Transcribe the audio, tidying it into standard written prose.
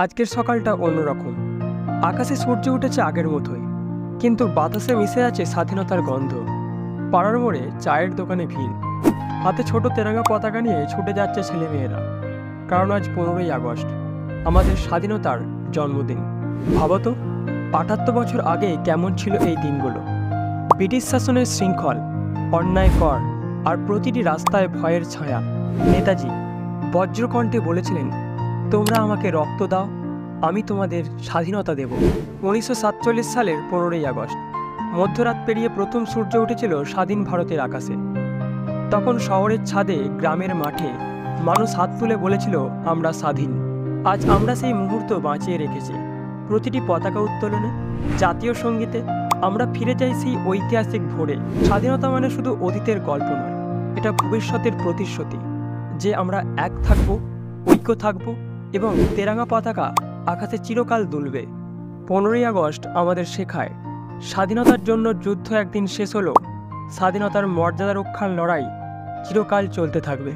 আজকের সকালটা অন্যরকম। আকাশে সূর্য উঠেছে আগের মতোই, কিন্তু বাতাসে মিশে আছে স্বাধীনতার গন্ধ। পাড়ার মোড়ে চায়ের দোকানে ভিড়, হাতে ছোট তেরঙ্গা পতাকা নিয়ে ছুটে যাচ্ছে ছেলেমেয়েরা। কারণ আজ 15ই আগস্ট, আমাদের স্বাধীনতার জন্মদিন। ভাবতো ৭৮ বছর আগে কেমন ছিল এই দিনগুলো। ব্রিটিশ শাসনের শৃঙ্খল, অন্যায় কর আর প্রতিটি রাস্তায় ভয়ের ছায়া। নেতাজি বজ্রকণ্ঠে বলেছিলেন, তোমরা আমাকে রক্ত দাও, আমি তোমাদের স্বাধীনতা দেব। 1947 সালের 15ই আগস্ট মধ্যরাত পেরিয়ে প্রথম সূর্য উঠেছিল স্বাধীন ভারতের আকাশে। তখন শহরের ছাদে, গ্রামের মাঠে মানুষ হাত তুলে বলেছিল, আমরা স্বাধীন। আজ আমরা সেই মুহূর্ত বাঁচিয়ে রেখেছি। প্রতিটি পতাকা উত্তোলনে, জাতীয় সঙ্গীতে আমরা ফিরে যাই সেই ঐতিহাসিক ভোরে। স্বাধীনতা মানে শুধু অতীতের গল্প নয়, এটা ভবিষ্যতের প্রতিশ্রুতি যে আমরা এক থাকব, ঐক্য থাকব এবং তেরঙ্গা পতাকা আকাশে চিরকাল দুলবে। 15ই আগস্ট আমাদের শেখায়, স্বাধীনতার জন্য যুদ্ধ একদিন শেষ হলো, স্বাধীনতার মর্যাদা রক্ষার লড়াই চিরকাল চলতে থাকবে।